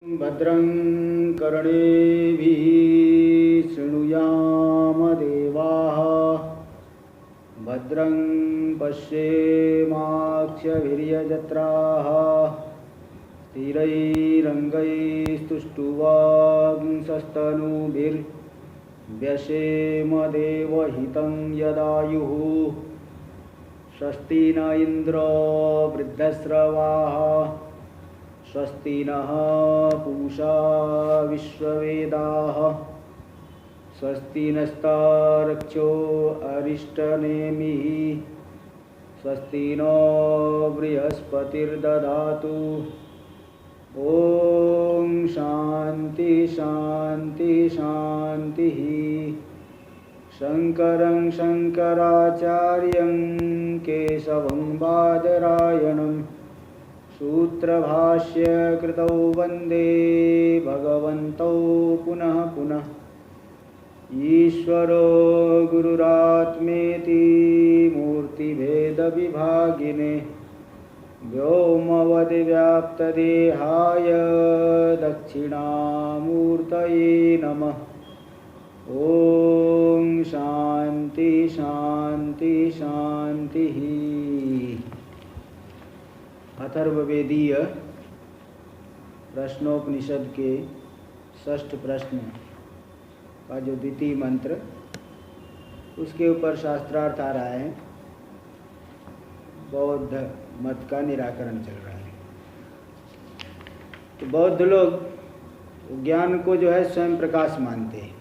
भद्रं कर्णेभिः शृणुयाम देवाः भद्रं पश्येमाक्षभिर्यजत्राः स्थिरैरङ्गैस्तुष्टुवांसस्तनूभिर्व्यसेम देवहितं यदायुः स्वस्ति न इन्द्रो वृद्धश्रवाः स्वस्ति नः पूषा विश्ववेदाः स्वस्ति नस्तार्क्ष्यो अरिष्टनेमिः स्वस्ति नो बृहस्पतिर्दधातु ॐ शान्ति शान्ति शान्तिः। शङ्करं शङ्कराचार्यं केशवं बादरायणं सूत्रभाष्य कृतौ वन्दे भगवन्तौ पुनः पुनः। ईश्वरो गुरुरात्मेति मूर्तिभेदविभागिने व्योमवद्व्याप्तदेहाय दक्षिणामूर्तये नमः। ॐ शान्ति शान्ति शान्तिः। अथर्ववेदीय प्रश्नोपनिषद के षष्ठ प्रश्न का जो द्वितीय मंत्र, उसके ऊपर शास्त्रार्थ आ रहा है। बौद्ध मत का निराकरण चल रहा है। तो बौद्ध लोग ज्ञान को जो है स्वयं प्रकाश मानते हैं।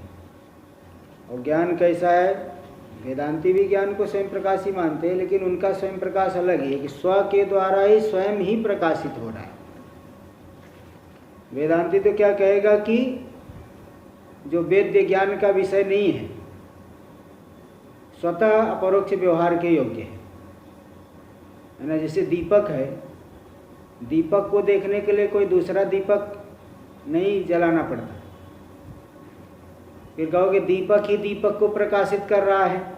और ज्ञान कैसा है? वेदांती भी ज्ञान को स्वयं प्रकाश ही मानते हैं, लेकिन उनका स्वयं प्रकाश अलग है कि स्व के द्वारा ही स्वयं ही प्रकाशित हो रहा है। वेदांती तो क्या कहेगा कि जो वेद्य ज्ञान का विषय नहीं है, स्वतः अपरोक्ष व्यवहार के योग्य है ना। जैसे दीपक है, दीपक को देखने के लिए कोई दूसरा दीपक नहीं जलाना पड़ता। फिर कहोगे दीपक ही दीपक को प्रकाशित कर रहा है,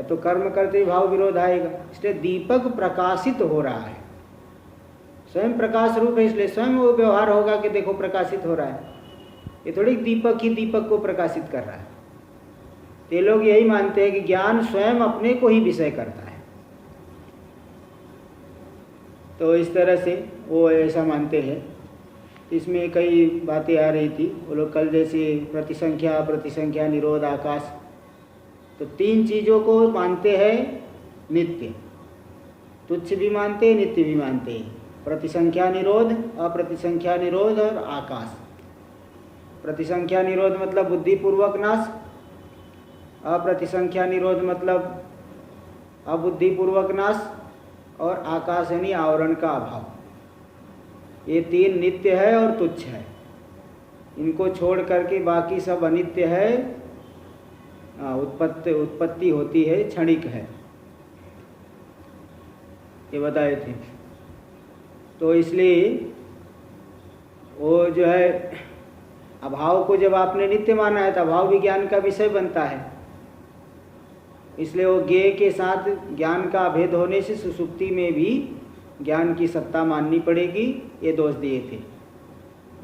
तो कर्म करते भाव विरोध आएगा। इसलिए दीपक प्रकाशित हो रहा है, स्वयं प्रकाश रूप है, इसलिए स्वयं वो व्यवहार होगा कि देखो प्रकाशित हो रहा है। ये थोड़ी दीपक ही दीपक को प्रकाशित कर रहा है। ये लोग यही मानते हैं कि ज्ञान स्वयं अपने को ही विषय करता है। तो इस तरह से वो ऐसा मानते हैं। इसमें कई बातें आ रही थी। वो लोग कल जैसे प्रतिसंख्या निरोध आकाश, तो तीन चीज़ों को मानते हैं नित्य। तुच्छ भी मानते हैं, नित्य भी मानते हैं। प्रतिसंख्या निरोध, अप्रतिसंख्या निरोध और आकाश। प्रतिसंख्या निरोध मतलब बुद्धिपूर्वक नाश, अप्रतिसंख्या निरोध मतलब अबुद्धिपूर्वक नाश, और आकाश यानी आवरण का अभाव। ये तीन नित्य है और तुच्छ है। इनको छोड़ करके बाकी सब अनित्य है, उत्पत्ति होती है, क्षणिक है, ये बताए थे। तो इसलिए वो जो है अभाव को जब आपने नित्य माना है तो अभाव भी ज्ञान का विषय बनता है। इसलिए वो ज्ञेय के साथ ज्ञान का अभेद होने से सुषुप्ति में भी ज्ञान की सत्ता माननी पड़ेगी, ये दोष दिए थे।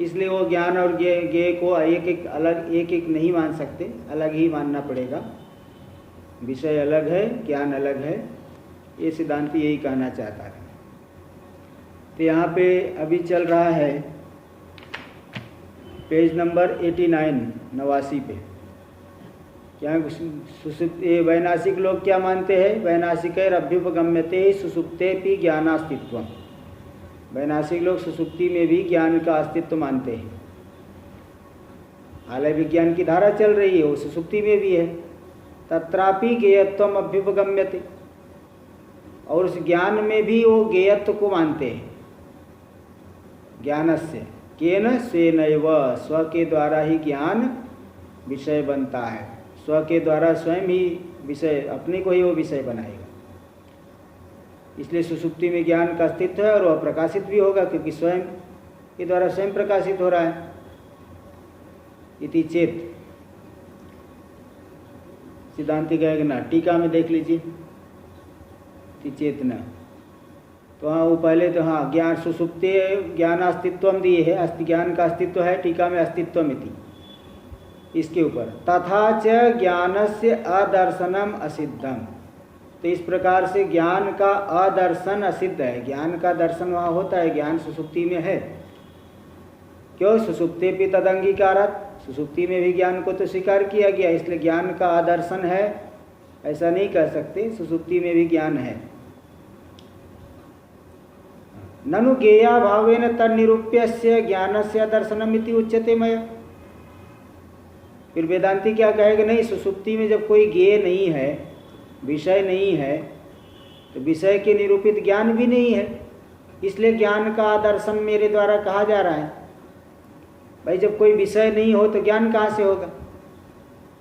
इसलिए वो ज्ञान और ज्ञेय को एक एक नहीं मान सकते, अलग ही मानना पड़ेगा। विषय अलग है, ज्ञान अलग है, ये सिद्धांत यही कहना चाहता है। तो यहाँ पे अभी चल रहा है पेज नंबर 89 पे। क्या सुषुप्ति वैनाशिक लोग क्या मानते हैं? वैनाशिकैरभ्युपगम्यते सुषुप्तेऽपि ज्ञानास्तित्वम्। वैनाशिक लोग सुषुप्ति में भी ज्ञान का अस्तित्व मानते हैं। आलय विज्ञान की धारा चल रही है, वो सुषुप्ति में भी है। तत्रापि ज्ञेयत्वम् अभ्युपगम्यते, और उस ज्ञान में भी वो ज्ञेयत्व को मानते हैं। ज्ञानस्य केन स्वेनैव, स्व के द्वारा ही ज्ञान विषय बनता है। स्व के द्वारा स्वयं ही विषय, अपने को ही वो विषय बनाएगा। इसलिए सुषुप्ति में ज्ञान का अस्तित्व है और वह प्रकाशित भी होगा, क्योंकि स्वयं के द्वारा स्वयं प्रकाशित हो रहा है। इति चेत, सिद्धांति कहेगा ना, टीका में देख लीजिए। चेतना तो हाँ वो पहले तो हाँ ज्ञान सुसुप्ते ज्ञान अस्तित्वम दिए है, ज्ञान का अस्तित्व है, टीका में अस्तित्वमिति इसके ऊपर। तथा च ज्ञानस्य अदर्शनम असिद्धम, तो इस प्रकार से ज्ञान का अदर्शन असिद्ध है। ज्ञान का दर्शन वहाँ होता है, ज्ञान सुसुप्ति में है। क्यों? सुसुप्ते भी तदंगीकारत, सुसुप्ति में भी ज्ञान को तो स्वीकार किया गया, इसलिए ज्ञान का आदर्शन है ऐसा नहीं कह सकते, सुसुप्ति में भी ज्ञान है। ननु ज्ञेया भावेन तन्निरूप्यस्य ज्ञानस्य दर्शनमिति उच्यते मया। फिर वेदांती क्या कहेगा? नहीं, सुसुप्ति में जब कोई ज्ञेय नहीं है, विषय नहीं है, तो विषय के निरूपित ज्ञान भी नहीं है, इसलिए ज्ञान का दर्शन मेरे द्वारा कहा जा रहा है। भाई जब कोई विषय नहीं हो तो ज्ञान कहाँ से होगा?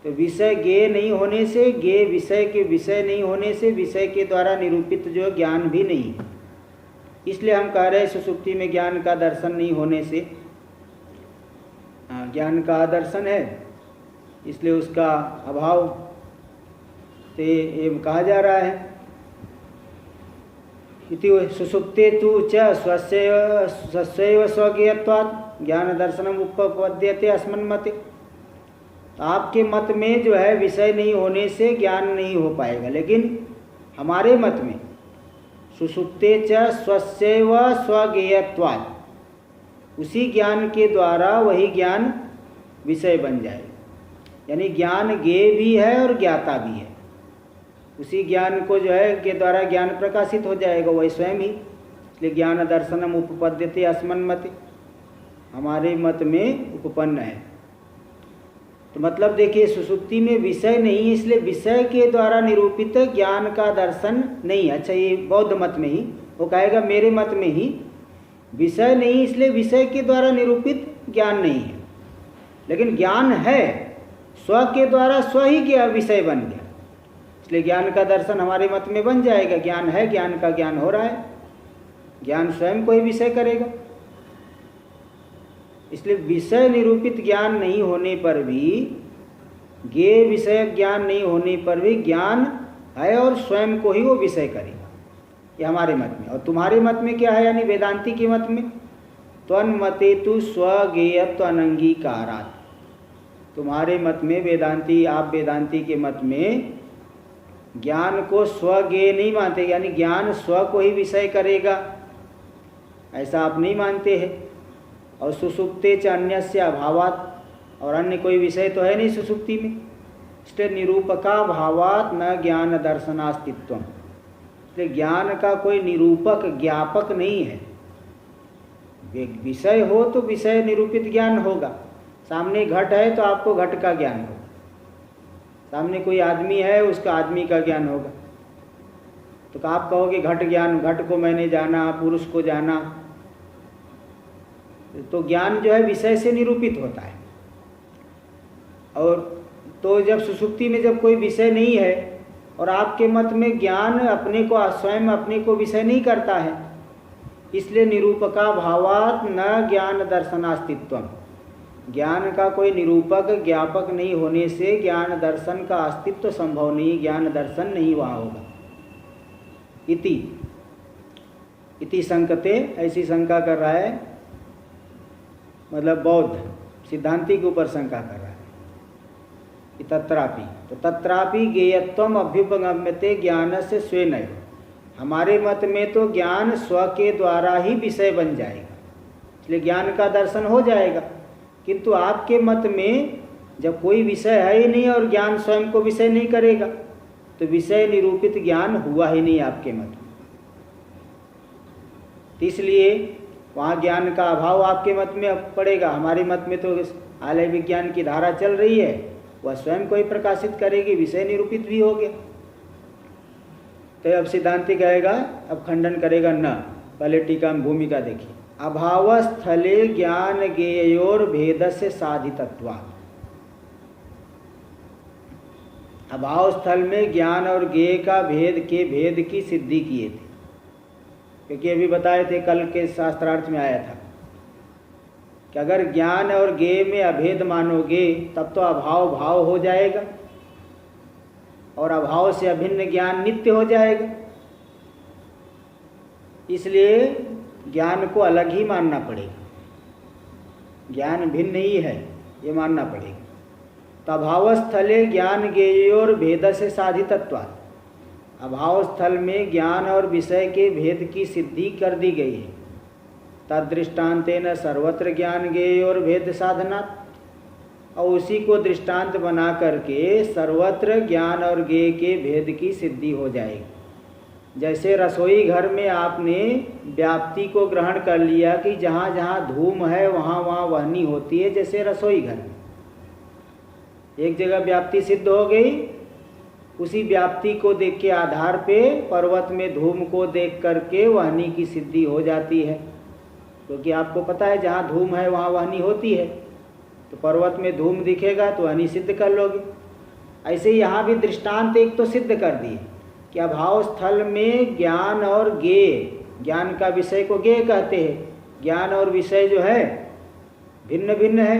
तो विषय ज्ञेय नहीं होने से, ज्ञेय विषय के विषय नहीं होने से विषय के द्वारा निरूपित जो ज्ञान भी नहीं है। इसलिए हम कह रहे हैं सुसुप्ति में ज्ञान का दर्शन नहीं होने से ज्ञान का आदर्शन है, इसलिए उसका अभाव से ये कहा जा रहा है। इति सुसुप्ते तु च स्वस्यैव स्वज्ञेयत्वात् ज्ञान दर्शनम उपपद्यते अस्मन् मते। आपके मत में जो है विषय नहीं होने से ज्ञान नहीं हो पाएगा, लेकिन हमारे मत में सुसुप्ते च स्वस्यैव स्वज्ञेयत्वात्, उसी ज्ञान के द्वारा वही ज्ञान विषय बन जाएगा। यानी ज्ञान ज्ञेय भी है और ज्ञाता भी है। उसी ज्ञान को जो है के द्वारा ज्ञान प्रकाशित हो जाएगा वही स्वयं ही, इसलिए ज्ञान दर्शनम उपपद्यते अस्मन् मते, हमारे मत में उपपन्न है। तो मतलब देखिए सुसुप्ति में विषय नहीं, इसलिए विषय के द्वारा निरूपित ज्ञान का दर्शन नहीं। अच्छा ये बौद्ध मत में ही वो कहेगा, मेरे मत में ही विषय नहीं, इसलिए विषय के द्वारा निरूपित ज्ञान नहीं है, लेकिन ज्ञान है, स्व के द्वारा स्व ही क्या विषय बन गया, इसलिए ज्ञान का दर्शन हमारे मत में बन जाएगा। ज्ञान है, ज्ञान का ज्ञान हो रहा है, ज्ञान स्वयं को ही विषय करेगा। इसलिए विषय निरूपित ज्ञान नहीं होने पर भी, ज्ञेय विषय ज्ञान नहीं होने पर भी ज्ञान है और स्वयं को ही वो विषय करेगा, ये हमारे मत में। और तुम्हारे मत में क्या है, यानी वेदांती के मत में त्वन्मते तु स्वज्ञेयत्व अनंगीकारात्, तुम्हारे मत में वेदांती, आप वेदांती के मत में ज्ञान को स्वज्ञेय नहीं मानते, यानी ज्ञान स्व को ही विषय करेगा, ऐसा आप नहीं मानते हैं। और सुसुप्ते च अन्यस्य अभावात्, और अन्य कोई विषय तो है नहीं सुसुप्ति में, इसलिए निरूपका भावात् न ज्ञान दर्शनास्तित्वम, इसलिए ज्ञान का कोई निरूपक ज्ञापक नहीं है। विषय हो तो विषय निरूपित ज्ञान होगा, सामने घट है तो आपको घट का ज्ञान होगा, सामने कोई आदमी है उसका आदमी का ज्ञान होगा, तो आप कहोगे घट ज्ञान, घट को मैंने जाना, पुरुष को जाना, तो ज्ञान जो है विषय से निरूपित होता है। और तो जब सुसुप्ति में जब कोई विषय नहीं है और आपके मत में ज्ञान अपने को स्वयं अपने को विषय नहीं करता है, इसलिए निरूपका भावात् न ज्ञान दर्शनास्तित्वम, ज्ञान का कोई निरूपक ज्ञापक नहीं होने से ज्ञान दर्शन का अस्तित्व संभव नहीं, ज्ञान दर्शन नहीं वहाँ होगा। इति संकते, ऐसी शंका कर रहा है, मतलब बौद्ध सिद्धांति के ऊपर शंका कर रहा है। तत्रापि, तो तत्रापि ज्ञेयत्वम अभ्युपगम्यते ज्ञान से स्वेनैव, हमारे मत में तो ज्ञान स्व के द्वारा ही विषय बन जाएगा, इसलिए ज्ञान का दर्शन हो जाएगा। किंतु आपके मत में जब कोई विषय है ही नहीं और ज्ञान स्वयं को विषय नहीं करेगा, तो विषय निरूपित ज्ञान हुआ ही नहीं आपके मत में, इसलिए वहाँ ज्ञान का अभाव आपके मत में पड़ेगा। हमारे मत में तो आलय विज्ञान की धारा चल रही है, वह स्वयं को ही प्रकाशित करेगी, विषय निरूपित भी हो गया। तो अब सिद्धांति कहेगा, अब खंडन करेगा न, पहले टीका में भूमिका देखिए। अभाव स्थले ज्ञान ज्ञेयोर भेद से साधितत्वात्, अभाव स्थल में ज्ञान और ज्ञेय का भेद की सिद्धि किए थे, क्योंकि अभी बताए थे कल के शास्त्रार्थ में आया था कि अगर ज्ञान और ज्ञेय में अभेद मानोगे तब तो अभाव भाव हो जाएगा और अभाव से अभिन्न ज्ञान नित्य हो जाएगा। इसलिए ज्ञान को अलग ही मानना पड़ेगा, ज्ञान भिन्न ही है ये मानना पड़ेगा। तभाव स्थले ज्ञान ज्ञेयोर भेद से साधितत्वात्, अभाव स्थल में ज्ञान और विषय के भेद की सिद्धि कर दी गई है। तदृष्टान्तेन सर्वत्र ज्ञान ज्ञेयोर भेद साधनात्, और उसी को दृष्टांत बना करके सर्वत्र ज्ञान और ज्ञेय के भेद की सिद्धि हो जाएगी। जैसे रसोई घर में आपने व्याप्ति को ग्रहण कर लिया कि जहाँ जहाँ धूम है वहाँ वहाँ वहनी होती है, जैसे रसोई घर में एक जगह व्याप्ति सिद्ध हो गई, उसी व्याप्ति को देख के आधार पे पर्वत में धूम को देख करके वहनी की सिद्धि हो जाती है, क्योंकि आपको पता है जहाँ धूम है वहाँ वहनी होती है, तो पर्वत में धूम दिखेगा तो वहनी सिद्ध कर लोगे। ऐसे ही यहाँ भी दृष्टांत एक तो सिद्ध कर दिए कि अभाव स्थल में ज्ञान और ज्ञेय, ज्ञान का विषय को ज्ञेय कहते हैं, ज्ञान और विषय जो है भिन्न भिन्न है,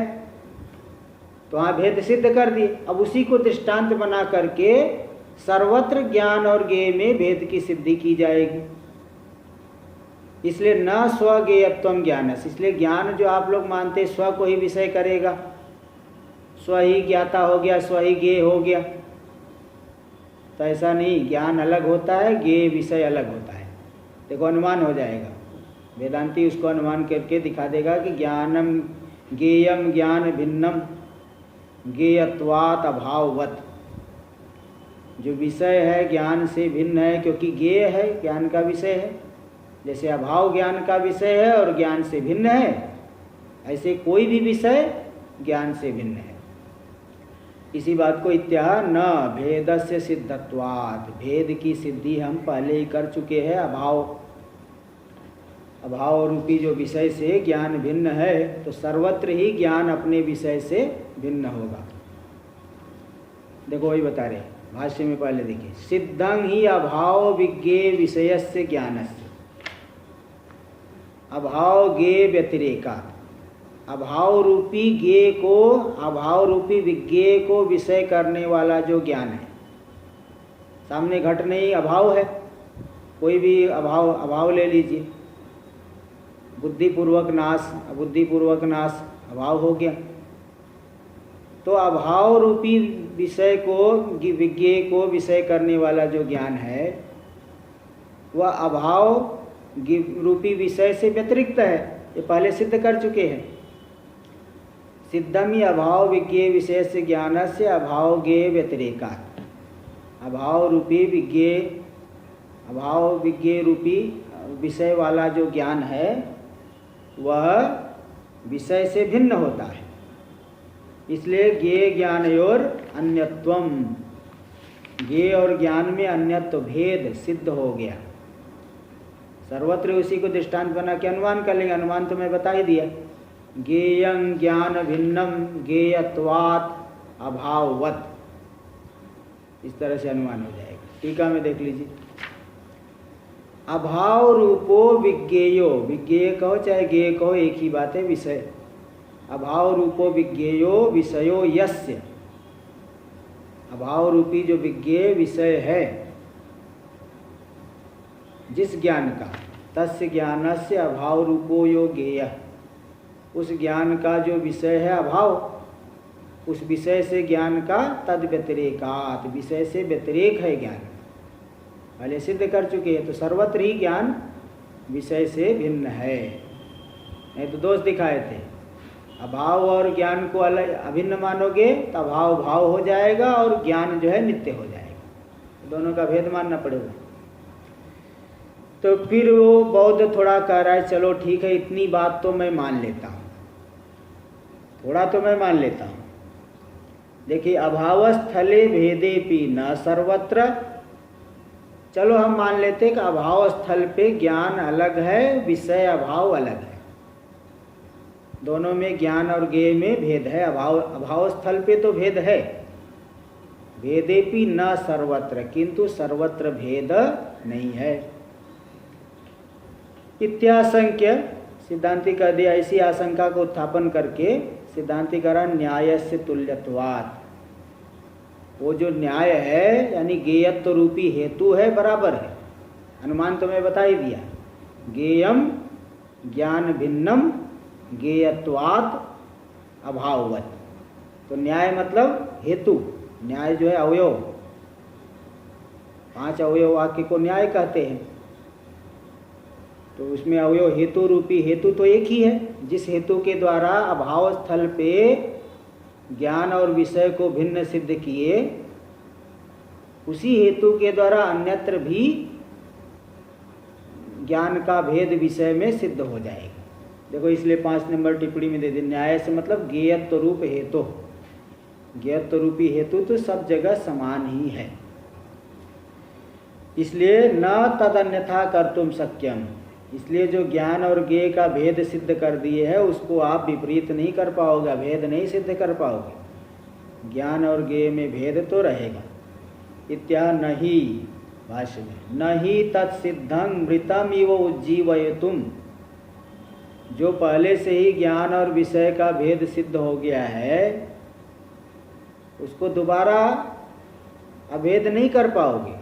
तो वहाँ भेद सिद्ध कर दिए। अब उसी को दृष्टांत बना करके सर्वत्र ज्ञान और ज्ञेय में भेद की सिद्धि की जाएगी। इसलिए न स्वज्ञेयत्वम ज्ञानस्, इसलिए ज्ञान जो आप लोग मानते स्व को ही विषय करेगा, स्व ही ज्ञाता हो गया, स्व ही ज्ञेय हो गया, तो ऐसा नहीं, ज्ञान अलग होता है, ज्ञेय विषय अलग होता है। देखो अनुमान हो जाएगा, वेदांती उसको अनुमान करके दिखा देगा कि ज्ञानम ज्ञेयम ज्ञान भिन्नम ज्ञेयत्वात् अभाववत्, जो विषय है ज्ञान से भिन्न है क्योंकि ज्ञेय है, ज्ञान का विषय है। जैसे अभाव ज्ञान का विषय है और ज्ञान से भिन्न है, ऐसे कोई भी विषय ज्ञान से भिन्न है। इसी बात को इत्याह न भेदस्य सिद्धत्वात्, भेद की सिद्धि हम पहले ही कर चुके हैं। अभाव रूपी जो विषय से ज्ञान भिन्न है, तो सर्वत्र ही ज्ञान अपने विषय से भिन्न होगा। देखो वही बता रहे भाष्य में, पहले देखिए, सिद्धं ही अभाव विज्ञेय विषयस्य ज्ञानस्य, अभाव ज्ञेय व्यतिरेकात्, अभाव रूपी ज्ञेय को, अभाव रूपी विज्ञेय को विषय करने वाला जो ज्ञान है, सामने घट नहीं अभाव है, कोई भी अभाव ले लीजिए, बुद्धिपूर्वक नाश, अबुद्धिपूर्वक नाश, अभाव हो गया। तो अभाव रूपी विषय को, विज्ञेय को विषय करने वाला जो ज्ञान है वह अभाव रूपी विषय से व्यतिरिक्त है, ये पहले सिद्ध कर चुके हैं। सिद्धम ही अभाव विज्ञेय विषय से ज्ञान से अभाव ज्ञेय व्यतिरेकात्, अभाव रूपी विज्ञेय, अभाव विज्ञेय रूपी विषय वाला जो ज्ञान है वह विषय से भिन्न होता है, इसलिए ज्ञेय ज्ञानयोर अन्यत्वम, ज्ञेय और ज्ञान में अन्यत्व भेद सिद्ध हो गया। सर्वत्र उसी को दृष्टांत बना के अनुमान कर लेंगे, अनुमान तो मैं बता ही दिया, ज्ञेयं ज्ञान भिन्नम ज्ञेयत्वात् अभाववत्, इस तरह से अनुमान हो जाएगा। टीका में देख लीजिए, अभाव रूपो विज्ञेयो, विज्ञेय कहो चाहे ज्ञेय कहो एक ही बात है, विषय। अभाव रूपो विज्ञेयो विषयो यस्य, अभाव रूपी जो विज्ञेय विषय है जिस ज्ञान का, तस्य ज्ञानस्य अभाव रूपो यो ज्ञेय, उस ज्ञान का जो विषय है अभाव, उस विषय से ज्ञान का तद व्यतिरेकात्, विषय से व्यतिरेक है ज्ञान, पहले सिद्ध कर चुके हैं। तो सर्वत्र ही ज्ञान विषय से भिन्न है, नहीं तो दोष दिखाए थे, अभाव और ज्ञान को अलग अभिन्न मानोगे तो अभाव भाव हो जाएगा और ज्ञान जो है नित्य हो जाएगा, दोनों का भेद मानना पड़ेगा। तो फिर वो बौद्ध थोड़ा कह रहा है चलो ठीक है, इतनी बात तो मैं मान लेता हूँ, थोड़ा तो मैं मान लेता हूँ। देखिए, अभावस्थले भेदेपि न सर्वत्र, चलो हम मान लेते कि अभाव स्थल पे ज्ञान अलग है, विषय अभाव अलग है, दोनों में ज्ञान और ज्ञेय में भेद है। अभाव स्थल पे तो भेद है, भेदेपि न सर्वत्र, किंतु सर्वत्र भेद नहीं है। इत्याशंक्य, सिद्धांति कह दिया, ऐसी आशंका को उत्थापन करके सिद्धांति करा न्याय से तुल्यत्वात्, वो जो न्याय है यानी ज्ञेयत्व रूपी हेतु है बराबर है, अनुमान तो मैं बता ही दिया, गेयम ज्ञान भिन्नम गेयत्वात् अभाववत्। तो न्याय मतलब हेतु, न्याय जो है अवयव, 5 अवयव वाक्य को न्याय कहते हैं। तो उसमें अवयव हेतु रूपी, हेतु तो एक ही है, जिस हेतु के द्वारा अभाव स्थल पे ज्ञान और विषय को भिन्न सिद्ध किए, उसी हेतु के द्वारा अन्यत्र भी ज्ञान का भेद विषय में सिद्ध हो जाएगा। देखो इसलिए 5 नंबर टिप्पणी में दे दी, न्याय से मतलब गेयत्व रूप हेतु, गेयत्व रूपी हेतु तो सब जगह समान ही है, इसलिए न तदन्यथा कर्तुम शक्यम। इसलिए जो ज्ञान और ज्ञेय का भेद सिद्ध कर दिए है उसको आप विपरीत नहीं कर पाओगे, भेद नहीं सिद्ध कर पाओगे। ज्ञान और ज्ञेय में भेद तो रहेगा। इत्या नहीं, भाष्य में नहीं तत्सिद्धं मृतम इव उज्जीवयतुम, जो पहले से ही ज्ञान और विषय का भेद सिद्ध हो गया है उसको दोबारा अभेद नहीं कर पाओगे।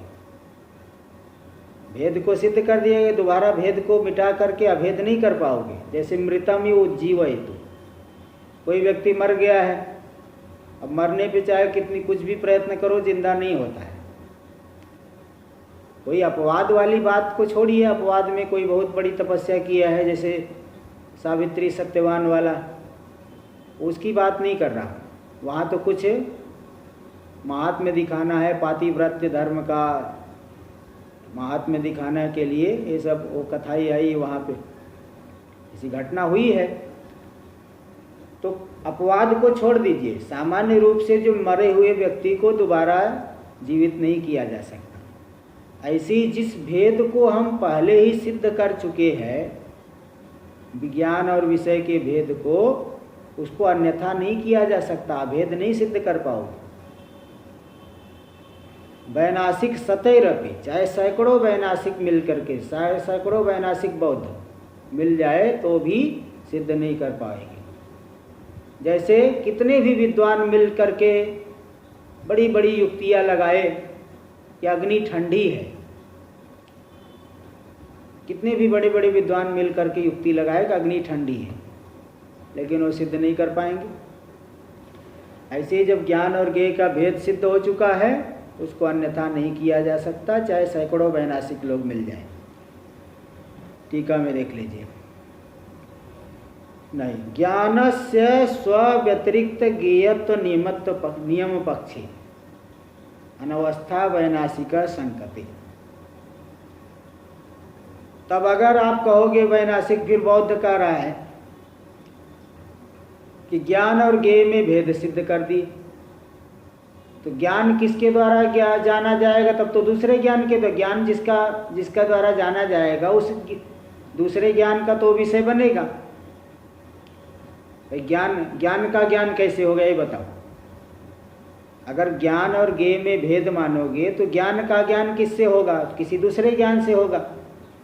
भेद को सिद्ध कर दिए, दोबारा भेद को मिटा करके अभेद नहीं कर पाओगे। जैसे मृतम ही उज्जीवयतु, कोई व्यक्ति मर गया है, अब मरने पे चाहे कितनी कुछ भी प्रयत्न करो जिंदा नहीं होता है। कोई अपवाद वाली बात को छोड़िए, अपवाद में कोई बहुत बड़ी तपस्या किया है जैसे सावित्री सत्यवान वाला, उसकी बात नहीं कर रहा। वहाँ तो कुछ महात्म्य दिखाना है, पातिव्रत्य धर्म का महात्म्य दिखाने के लिए ये सब वो कथाई आई, वहाँ पे ऐसी घटना हुई है। तो अपवाद को छोड़ दीजिए, सामान्य रूप से जो मरे हुए व्यक्ति को दोबारा जीवित नहीं किया जा सकता। ऐसी जिस भेद को हम पहले ही सिद्ध कर चुके हैं, विज्ञान और विषय के भेद को, उसको अन्यथा नहीं किया जा सकता, भेद नहीं सिद्ध कर पाओगे। वैनाशिक सतैरपि, चाहे सैकड़ों वैनाशिक मिल करके, सैकड़ों वैनाशिक बौद्ध मिल जाए तो भी सिद्ध नहीं कर पाएंगे। जैसे कितने भी विद्वान मिल करके बड़ी बड़ी युक्तियां लगाए कि अग्नि ठंडी है, कितने भी बड़े बड़े विद्वान मिल करके युक्ति लगाए कि अग्नि ठंडी है, लेकिन वो सिद्ध नहीं कर पाएंगे। ऐसे ही जब ज्ञान और ज्ञेय का भेद सिद्ध हो चुका है उसको अन्यथा नहीं किया जा सकता, चाहे सैकड़ों वैनाशिक लोग मिल जाएं। टीका में देख लीजिए, नहीं ज्ञानस्य स्वव्यतिरिक्त ज्ञेयत्व नियम पक्षी अनवस्था वैनाशिका संकति। तब अगर आप कहोगे वैनाशिक फिर बौद्ध कह रहा है कि ज्ञान और ज्ञेय में भेद सिद्ध कर दिए, तो ज्ञान किसके द्वारा जाना जाएगा? तब तो दूसरे ज्ञान के, तो ज्ञान जिसका द्वारा जाना जाएगा उस दूसरे ज्ञान का तो विषय बनेगा। ज्ञान का ज्ञान कैसे होगा ये बताओ। अगर ज्ञान और ज्ञेय में भेद मानोगे तो ज्ञान का ज्ञान किससे होगा? किसी दूसरे ज्ञान से होगा,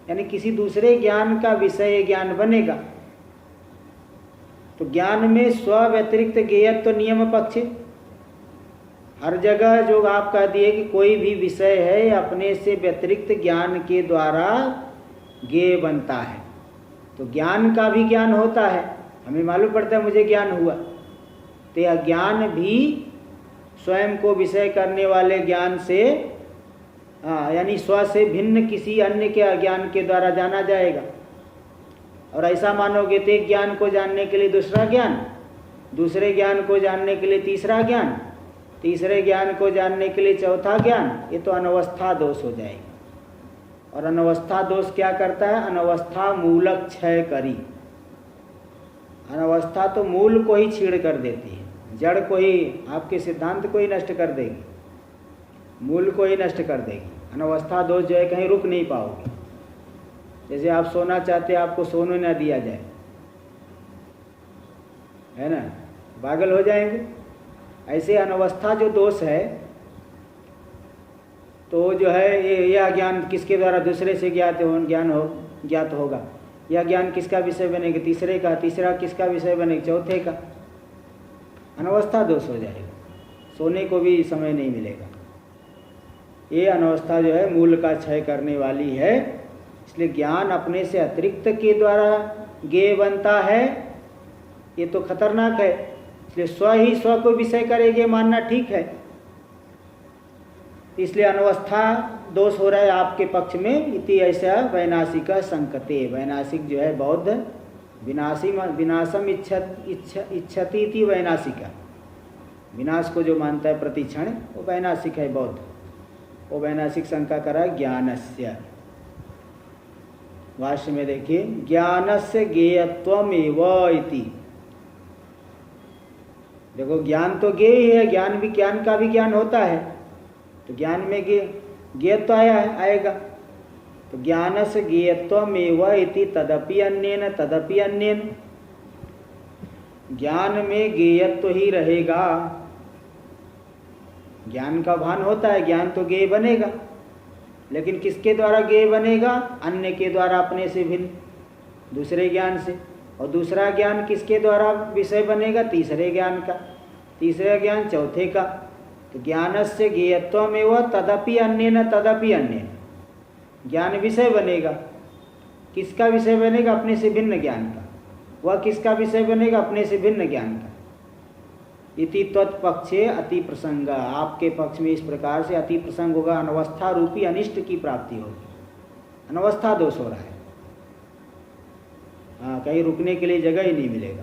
यानी किसी दूसरे ज्ञान का विषय ज्ञान बनेगा। तो ज्ञान में स्व व्यतिरिक्त ज्ञेयत्व नियम पक्ष, हर जगह जो आप कह दिए कि कोई भी विषय है अपने से व्यतिरिक्त ज्ञान के द्वारा ज्ञेय बनता है, तो ज्ञान का भी ज्ञान होता है। हमें मालूम पड़ता है मुझे ज्ञान हुआ, तो यह ज्ञान भी स्वयं को विषय करने वाले ज्ञान से यानी स्व से भिन्न किसी अन्य के अज्ञान के द्वारा जाना जाएगा। और ऐसा मानोगे तो एक ज्ञान को जानने के लिए दूसरा ज्ञान, दूसरे ज्ञान को जानने के लिए तीसरा ज्ञान, तीसरे ज्ञान को जानने के लिए चौथा ज्ञान, ये तो अनवस्था दोष हो जाएगा। और अनवस्था दोष क्या करता है? अनवस्था मूलक क्षय करी। अनवस्था तो मूल को ही छीड़ कर देती है, जड़ को ही, आपके सिद्धांत को ही नष्ट कर देगी, मूल को ही नष्ट कर देगी। अनवस्था दोष जो है कहीं रुक नहीं पाओगे। जैसे आप सोना चाहते, आपको सोने ना दिया जाए, है ना, पागल हो जाएंगे। ऐसे अनवस्था जो दोष है, तो जो है यह ज्ञान किसके द्वारा दूसरे से ज्ञात होगा। यह ज्ञान किसका विषय बनेगा? तीसरे का। तीसरा किसका विषय बनेगा? चौथे का। अनवस्था दोष हो जाएगा, सोने को भी समय नहीं मिलेगा। ये अनवस्था जो है मूल का क्षय करने वाली है, इसलिए ज्ञान अपने से अतिरिक्त के द्वारा ज्ञेय बनता है, ये तो खतरनाक है। इसलिए स्व ही स्व को विषय करेंगे मानना ठीक है। इसलिए अनवस्था दोष हो रहा है आपके पक्ष में। इति ऐसा वैनाशिक संकते, वैनाशिक जो है बौद्ध विनाशम इच्छति इति वैनाशिक, विनाश को जो मानता है प्रतिक्षण वो वैनाशिक है बौद्ध। वो वैनाशिक शंका करा ज्ञानस्य। भाष्य में देखिए, ज्ञानस्य ज्ञेयत्वमेव इति। देखो ज्ञान तो ज्ञेय ही है, ज्ञान का भी ज्ञान होता है, तो ज्ञान में ज्ञेयत्व आएगा। तो ज्ञानस्य ज्ञेयत्वमेव इति तदपि अन्येन, ज्ञान में ज्ञेयत्व ही रहेगा। ज्ञान का भान होता है, ज्ञान तो ज्ञेय बनेगा, लेकिन किसके द्वारा ज्ञेय बनेगा? अन्य के द्वारा, अपने से भिन्न दूसरे ज्ञान से। और दूसरा ज्ञान किसके द्वारा विषय बनेगा? तीसरे ज्ञान का, तीसरा ज्ञान चौथे का। तो ज्ञानस्य ज्ञेयत्वमेव तदपि अन्येन, ज्ञान विषय बनेगा। किसका विषय बनेगा? अपने से भिन्न ज्ञान का। वह किसका विषय बनेगा? अपने से भिन्न ज्ञान का। इति त्वत्पक्षे अति प्रसंग, आपके पक्ष में इस प्रकार से अति प्रसंग होगा, अनवस्था रूपी अनिष्ट की प्राप्ति होगी। अनवस्था दोष हो रहा है, हाँ, कहीं रुकने के लिए जगह ही नहीं मिलेगा।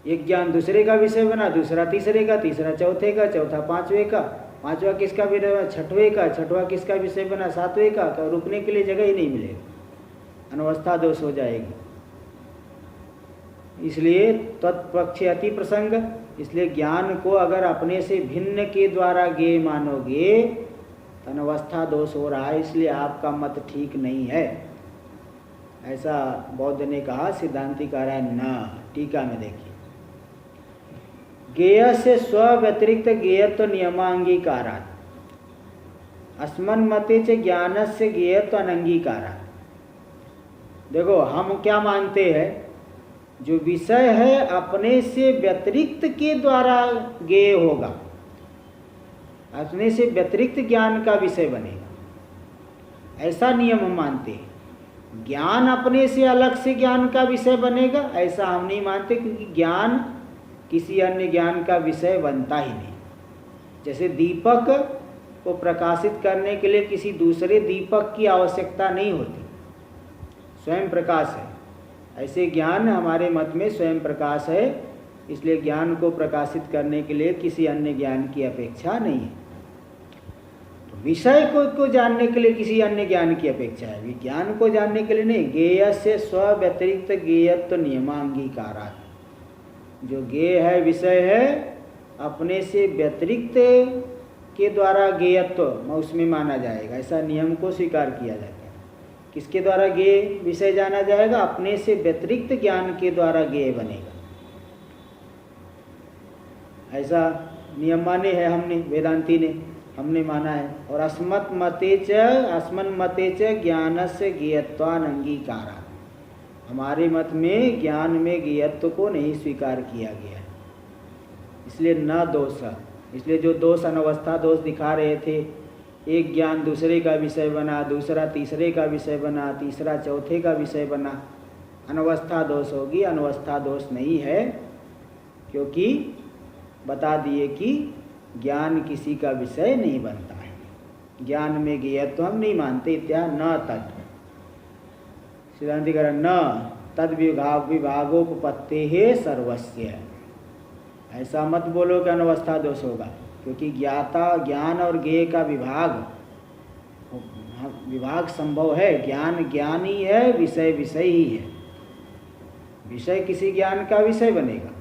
एक ज्ञान दूसरे का विषय बना, दूसरा तीसरे का, तीसरा चौथे का, चौथा पांचवे का, पांचवा किसका विषय बना? छठवें का, छठवा किसका विषय बना? सातवें का। रुकने के लिए जगह ही नहीं मिलेगा, अनवस्था दोष हो जाएगी। इसलिए तत्पक्ष अति प्रसंग, इसलिए ज्ञान को अगर अपने से भिन्न के द्वारा ज्ञेय मानोगे तो अनवस्था दोष हो रहा है, इसलिए आपका मत ठीक नहीं है, ऐसा बौद्ध ने कहा। सिद्धांति कह रहा है न। टीका में देखिए, ज्ञेय से स्व व्यतिरिक्त ज्ञेयत्व नियमांगीकारात्, अस्मन् मते च ज्ञानस्य ज्ञेयत्व अनंगीकारात्। देखो हम क्या मानते हैं, जो विषय है अपने से व्यतिरिक्त के द्वारा ज्ञेय होगा, अपने से व्यतिरिक्त ज्ञान का विषय बनेगा, ऐसा नियम हम मानते हैं। ज्ञान अपने से अलग से ज्ञान का विषय बनेगा, ऐसा हम नहीं मानते, क्योंकि ज्ञान किसी अन्य ज्ञान का विषय बनता ही नहीं। जैसे दीपक को प्रकाशित करने के लिए किसी दूसरे दीपक की आवश्यकता नहीं होती, स्वयं प्रकाश है। ऐसे ज्ञान हमारे मत में स्वयं प्रकाश है, इसलिए ज्ञान को प्रकाशित करने के लिए किसी अन्य ज्ञान की अपेक्षा नहीं है। तो विषय को जानने के लिए किसी अन्य ज्ञान की अपेक्षा है, विज्ञान को जानने के लिए नहीं। ज्ञेय से स्व व्यतिरिक्त ज्ञेयत्व नियमांगीकारात्, जो ज्ञेय है विषय है अपने से व्यतिरिक्त के द्वारा ज्ञेयत्व उसमें माना जाएगा, ऐसा नियम को स्वीकार किया जाता है। किसके द्वारा ज्ञेय विषय जाना जाएगा? अपने से व्यतिरिक्त ज्ञान के द्वारा ज्ञेय बनेगा, ऐसा नियम माने है हमने, वेदांती ने, हमने माना है। और अस्मत् मते च ज्ञानस्य ज्ञेयत्वानंगीकारा, हमारे मत में ज्ञान में ज्ञेयत्व को नहीं स्वीकार किया गया, इसलिए न दोष। इसलिए जो दोष अनवस्था दोष दिखा रहे थे, एक ज्ञान दूसरे का विषय बना, दूसरा तीसरे का विषय बना, तीसरा चौथे का विषय बना, अनवस्था दोष होगी। अनवस्था दोष नहीं है, क्योंकि बता दिए कि ज्ञान किसी का विषय नहीं बनता है, ज्ञान में ज्ञेयत्व हम नहीं मानते। इत्या न तत्, सिद्धांति कह न तद विभागोपपत्ते है सर्वस्य, ऐसा मत बोलो कि अनवस्था दोष होगा, क्योंकि ज्ञान और ज्ञेय का विभाग संभव है। ज्ञान ज्ञान ही है, विषय विषय ही है। विषय किसी ज्ञान का विषय बनेगा,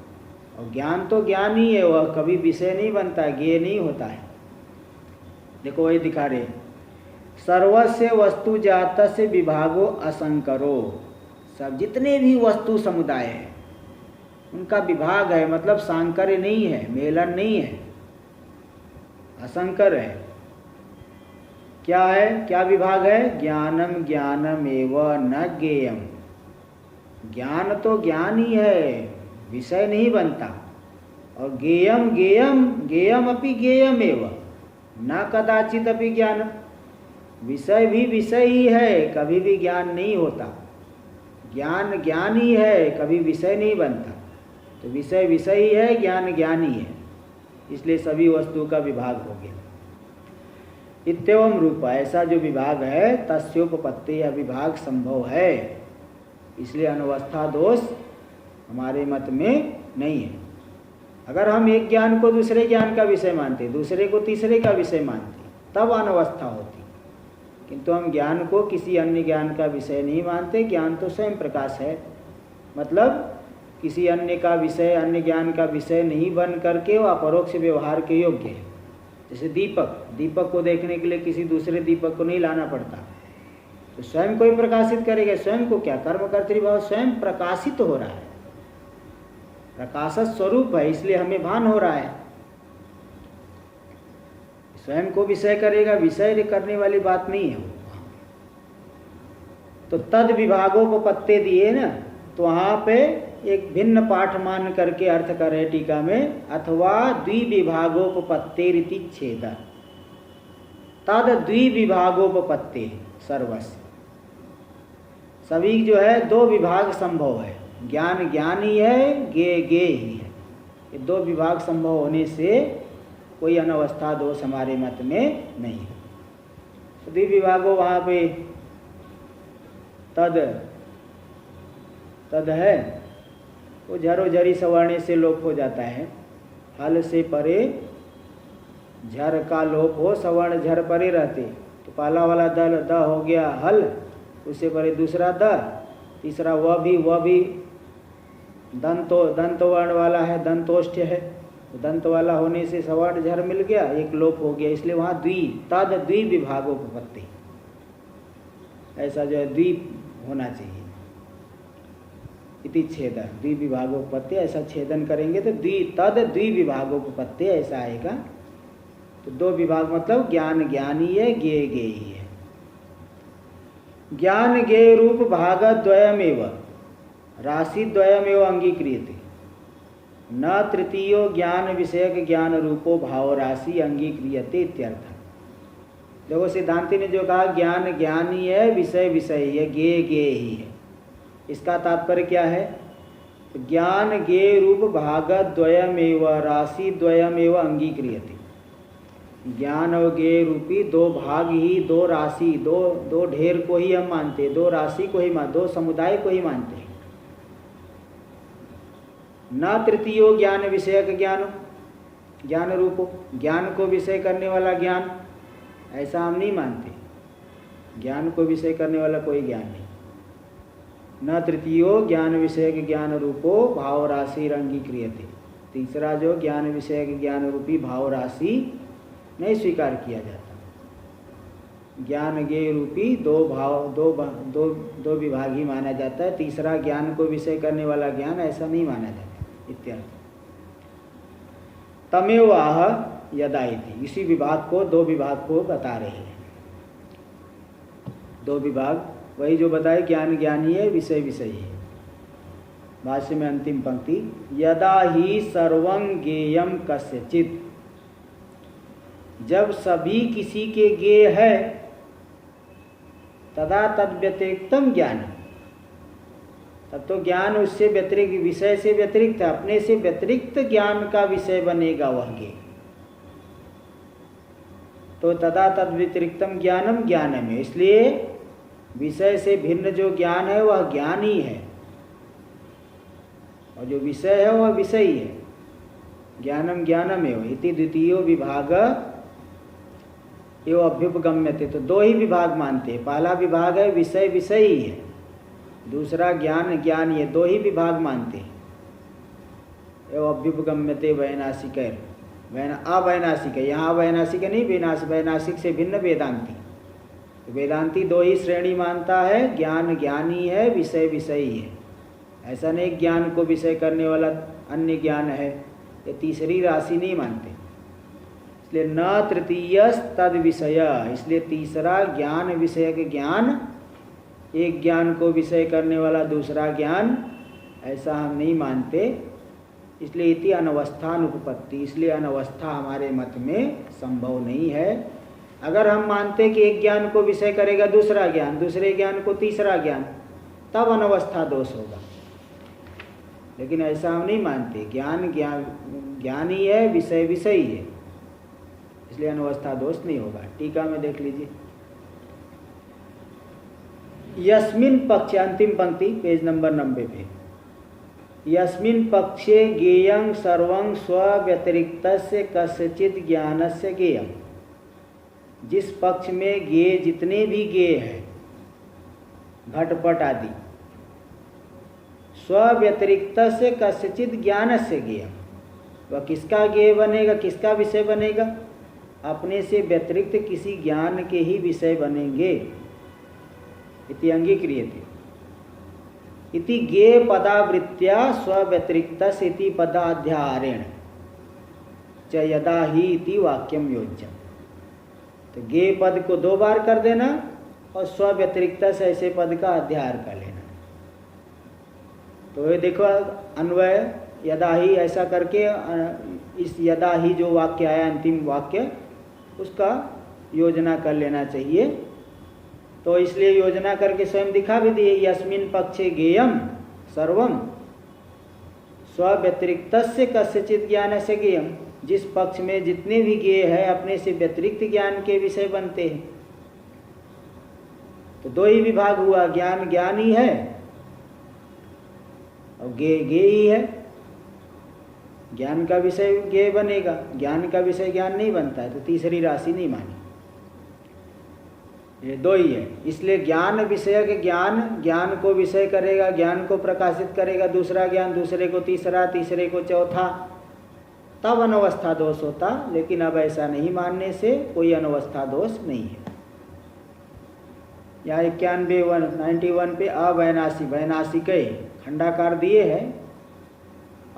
और ज्ञान तो ज्ञान ही है, वह कभी विषय नहीं बनता, ज्ञेय नहीं होता है। देखो वही दिखा रहे, सर्वस्य वस्तु जातस्य विभागो असंकरो, सब जितने भी वस्तु समुदाय है उनका विभाग है, मतलब सांकर्य नहीं है, मेलन नहीं है, असंकर है। क्या है? क्या विभाग है? ज्ञानम ज्ञानम एवं न ज्ञेयम, ज्ञान तो ज्ञान ही है, विषय नहीं बनता। और ज्ञेयम ज्ञेयम ज्ञेयम अपि ज्ञेयम एवं न कदाचित अपि ज्ञानम, विषय भी विषय ही है, कभी भी ज्ञान नहीं होता। ज्ञान ज्ञान ही है, कभी विषय नहीं बनता। तो विषय विषय ही है, ज्ञान ज्ञान ही है, इसलिए सभी वस्तु का विभाग हो गया। इत्यवम रूप, ऐसा जो विभाग है तस्योपपत्ति, या विभाग संभव है, इसलिए अनवस्था दोष हमारे मत में नहीं है। अगर हम एक ज्ञान को दूसरे ज्ञान का विषय मानते, दूसरे को तीसरे का विषय मानते, तब अनवस्था होती। किंतु हम ज्ञान को किसी अन्य ज्ञान का विषय नहीं मानते। ज्ञान तो स्वयं प्रकाश है, मतलब किसी अन्य का विषय, अन्य ज्ञान का विषय नहीं बन करके वो अपरोक्ष व्यवहार के योग्य है। जैसे दीपक, दीपक को देखने के लिए किसी दूसरे दीपक को नहीं लाना पड़ता, तो स्वयं को ही प्रकाशित करेगा। स्वयं को क्या, कर्म कर्तृभाव स्वयं प्रकाशित हो रहा है, प्रकाशक स्वरूप है, इसलिए हमें भान हो रहा है। स्वयं को विषय करेगा, विषय करने वाली बात नहीं है वो। तो तद विभागोपपत्ति दिए ना, तो वहाँ पे एक भिन्न पाठ मान करके अर्थ करे टीका में, अथवा द्विविभागोपपत्तिरिति छेद, तद द्विविभागोपपत्ति सर्वस्य। सभी जो है दो विभाग संभव है, ज्ञान ज्ञान ही है, गे गे ही है। ये दो विभाग संभव होने से कोई अनवस्था दोष हमारे मत में नहीं है। तो द्विविभागो वहाँ पे तद तद है, वो झरो झरी सवर्णे से लोप हो जाता है। हल से परे झर का लोप हो, सवर्ण झर परे रहते, तो पहला वाला द हो गया हल, उससे परे दूसरा द, तीसरा वह भी दंत वर्ण वाला है, दंतोष्ठ है, तो दंत वाला होने से सवर्ण झर मिल गया, एक लोप हो गया, इसलिए वहाँ तद द्विविभागोपपत्ति, ऐसा जो है द्वीप होना चाहिए। इति छेद द्विविभागोपपत्ति, ऐसा छेदन करेंगे तो तद द्विविभागोपपत्ति ऐसा आएगा। तो दो विभाग मतलब ज्ञान ज्ञान ही है, गे गे ही है। ज्ञान गे रूप भागद्वयमेव राशिद्वयमेव अंगीक्रियते, न तृतीयो ज्ञान विषयक ज्ञान रूपो भाव राशि अंगीक्रियते इत्यर्थ। देखो सिद्धांति ने जो कहा ज्ञान ज्ञान ही है, विषय विषय ही है, गे गे ही है, इसका तात्पर्य क्या है? ज्ञान गे रूप भागद्वयमेव राशिद्वयमेव अंगीक्रियते। ज्ञान और गे रूपी दो भाग ही, दो राशि, दो ढेर को ही हम मानते, दो राशि को ही दो समुदाय को ही मानते हैं। न तृतीयो ज्ञान विषयक ज्ञान, ज्ञान रूपो, ज्ञान को विषय करने वाला ज्ञान, ऐसा हम नहीं मानते। ज्ञान को विषय करने वाला कोई ज्ञान नहीं। न तृतीयो ज्ञान विषयक ज्ञान रूपो भाव राशि अंगीक्रियते। तीसरा जो ज्ञान विषयक ज्ञान रूपी भाव राशि नहीं स्वीकार किया जाता। ज्ञान गे रूपी दो विभाग ही माना जाता है, तीसरा ज्ञान को विषय करने वाला ज्ञान ऐसा नहीं माना जाता इत्यादि। तमेव आह यदा इति, इसी विभाग को, दो विभाग को बता रहे हैं। दो विभाग वही जो बताए, ज्ञान ज्ञानी है, विषय विषय है। भाष्य में अंतिम पंक्ति, यदा ही सर्वं ज्ञेयं कस्यचित्, जब सभी किसी के ज्ञेय है, तदा तद व्यतिरिक्तम ज्ञान, तब तो ज्ञान उससे व्यतिरिक्त, विषय से व्यतिरिक्त, अपने से व्यतिरिक्त ज्ञान का विषय बनेगा वह ज्ञेय। तो तदा तद व्यतिरिक्तम ज्ञानम ज्ञानम है, इसलिए विषय से भिन्न जो ज्ञान है वह ज्ञान ही है, और जो विषय है वह विषय ही है। ज्ञानम ज्ञानम एव इति द्वितीयो विभाग एवं अभ्युपगम्यते। तो दो ही विभाग मानते हैं। पहला विभाग है विषय विषय ही है, दूसरा ज्ञान ज्ञान, ये दो ही विभाग मानते हैं। एवं अभ्युपगम्यते वैनाशिक, अवैनाशिक, यहाँ वैनाशिक नहीं, वैनाशिक से भिन्न वेदांती। वेदांती दो ही श्रेणी मानता है, ज्ञान ज्ञानी है, विषय विषय ही है। ऐसा नहीं ज्ञान को विषय करने वाला अन्य ज्ञान है, ये तीसरी राशि नहीं मानते। इसलिए न तृतीय तद विषय, इसलिए तीसरा ज्ञान विषयक ज्ञान, एक ज्ञान को विषय करने वाला दूसरा ज्ञान, ऐसा हम नहीं मानते। इसलिए इति अनवस्थानुपपत्ति, इसलिए अनवस्था हमारे मत में संभव नहीं है। अगर हम मानते कि एक ज्ञान को विषय करेगा दूसरा ज्ञान, दूसरे ज्ञान को तीसरा ज्ञान, तब अनवस्था दोष होगा। लेकिन ऐसा हम नहीं मानते। ज्ञान ज्ञान ही है, विषय विषय ही है, इसलिए अनवस्था दोष नहीं होगा। टीका में देख लीजिए, यस्मिन पक्ष, अंतिम पंक्ति पेज नंबर 90 पे, यस्मिन पक्षे ज्ञेयं सर्वं स्वव्यतिरिक्तस्य कस्यचित् ज्ञानस्य ज्ञेयं। जिस पक्ष में ज्ञेय जितने भी ज्ञेय हैं, घटपट आदि, स्वव्यतिरिक्तस्य कस्यचित् ज्ञानस्य ज्ञेयं, वह किसका ज्ञेय बनेगा, किसका विषय बनेगा? अपने से व्यतिरिक्त किसी ज्ञान के ही विषय बनेंगे। इति अंगीक्रियते इति ज्ञेय पदावृत्त्या स्वव्यतिरिक्तस्य इति पदाध्याहारेण च यदा ही इति वाक्यम योज्यम। तो ज्ञेय पद को 2 बार कर देना और स्वव्यतिरिक्तस्य ऐसे पद का अध्याहार कर लेना। तो ये देखो अन्वय यदा ही ऐसा करके, इस यदा ही जो वाक्य आया अंतिम वाक्य, उसका योजना कर लेना चाहिए। तो इसलिए योजना करके स्वयं दिखा भी दिए, यस्मिन पक्षे ज्ञेयं सर्वं स्वव्यतिरिक्तस्य कस्यचित् ज्ञानस्य ज्ञेयं। जिस पक्ष में जितने भी ज्ञेय है अपने से व्यतिरिक्त ज्ञान के विषय बनते हैं। तो 2 ही विभाग हुआ, ज्ञान ज्ञान ही है और ज्ञेय ज्ञेय ही है। ज्ञान का विषय ज्ञेय बनेगा, ज्ञान का विषय ज्ञान नहीं बनता है, तो तीसरी राशि नहीं मानी। ये 2 ही है। इसलिए ज्ञान विषयक ज्ञान ज्ञान को विषय करेगा, ज्ञान को प्रकाशित करेगा, दूसरा ज्ञान दूसरे को तीसरा, तीसरे को चौथा, तब अनवस्था दोष होता। लेकिन अब ऐसा नहीं मानने से कोई अनवस्था दोष नहीं है। यहाँ 91 पे अवैनाशी, वैनाशिक खंडाकार दिए हैं,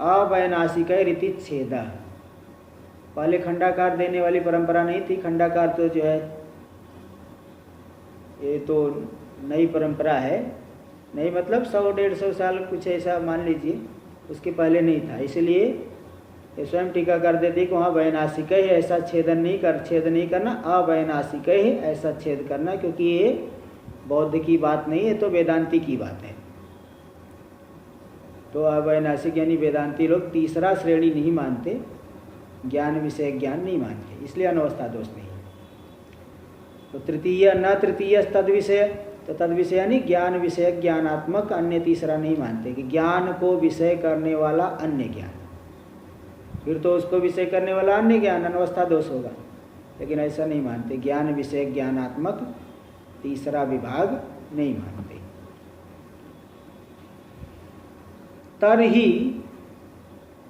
अवैनाशिक रीति छेद। पहले खंडाकार देने वाली परंपरा नहीं थी। खंडाकार तो जो है ये तो नई परंपरा है, नहीं मतलब 100-150 साल कुछ ऐसा मान लीजिए, उसके पहले नहीं था। इसलिए ये स्वयं टीकाकार देते कि वहाँ वैनाशिक है ऐसा छेद नहीं करना, अवैनाशिक है ऐसा छेद करना, क्योंकि ये बौद्ध की बात नहीं है, तो वेदांती की बात है। तो अवैनाशिक यानी वेदांती लोग तीसरा श्रेणी नहीं मानते, ज्ञान विषय ज्ञान नहीं मानते, इसलिए अनवस्था दोष नहीं है। तो तृतीय न तृतीय तद विषय, तो तद विषय यानी ज्ञान विषय ज्ञानात्मक अन्य तीसरा नहीं मानते कि ज्ञान को विषय करने वाला अन्य ज्ञान, फिर तो उसको विषय करने वाला अन्य ज्ञान, अनवस्था दोष होगा। लेकिन ऐसा नहीं मानते, ज्ञान विषय ज्ञानात्मक तीसरा विभाग नहीं मानते। तर्हि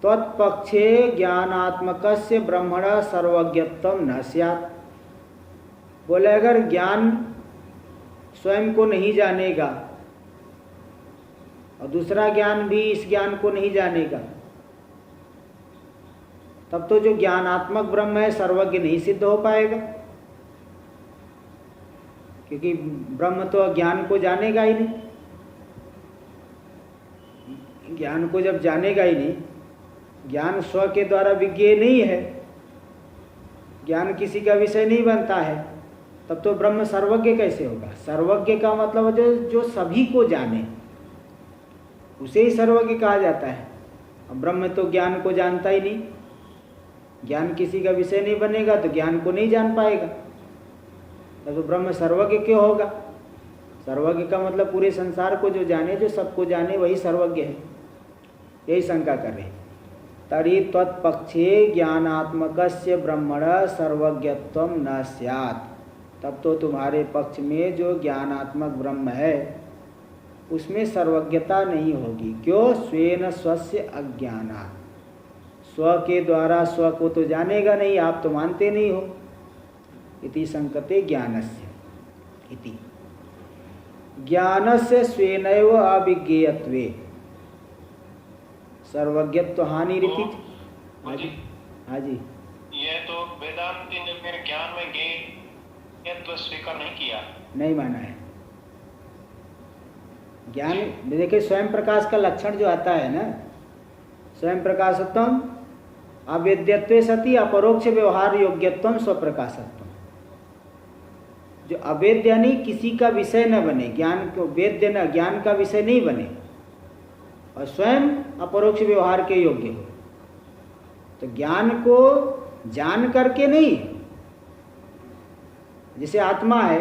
त्वत्पक्षे ज्ञानात्मकस्य ब्रह्मण सर्वज्ञत्वं न स्यात्। बोले अगर ज्ञान स्वयं को नहीं जानेगा और दूसरा ज्ञान भी इस ज्ञान को नहीं जानेगा, तब तो जो ज्ञानात्मक ब्रह्म है सर्वज्ञ नहीं सिद्ध हो पाएगा, क्योंकि ब्रह्म तो ज्ञान को जानेगा ही नहीं। ज्ञान को जब जानेगा ही नहीं, ज्ञान स्व के द्वारा विज्ञेय नहीं है, ज्ञान किसी का विषय नहीं बनता है, तब तो ब्रह्म सर्वज्ञ कैसे होगा? सर्वज्ञ का मतलब जो सभी को जाने, उसे ही सर्वज्ञ कहा जाता है। अब ब्रह्म तो ज्ञान को जानता ही नहीं, ज्ञान किसी का विषय नहीं बनेगा तो ज्ञान को नहीं जान पाएगा, तब तो ब्रह्म सर्वज्ञ क्यों होगा? सर्वज्ञ का मतलब पूरे संसार को जो जाने, जो सबको जाने, वही सर्वज्ञ है। यही शंका कर रहे हैं। तर्हि त्वत्पक्षे ज्ञानात्मकस्य ब्रह्मण सर्वज्ञत्वं न स्यात्। तब तो तुम्हारे पक्ष में जो ज्ञानात्मक ब्रह्म है उसमें सर्वज्ञता नहीं होगी। क्यों? स्वेन स्वस्य अज्ञानात्। स्व के द्वारा स्व को तो जानेगा नहीं, आप तो मानते नहीं हो। इति संकते ज्ञानस्य इति ज्ञानस्य स्वेनैव अविज्ञेयत्वे सर्वज्ञत्व हानि रीति। हाँ जी, ये तो वेदांती ने फिर ज्ञान में ज्ञेयत्व स्वीकार नहीं किया, नहीं माना है। ज्ञान देखिए, स्वयं प्रकाश का लक्षण जो आता है ना, स्वयं प्रकाशत्वम अवेद्यत्वे सति अपरोक्ष व्यवहार योग्यत्वम स्वप्रकाशत्वम। जो अवेद्य यानी किसी का विषय न बने, ज्ञान को वेद्य न ज्ञान का विषय नहीं बने और स्वयं अपरोक्ष व्यवहार के योग्य हो। तो ज्ञान को जान करके नहीं, जैसे आत्मा है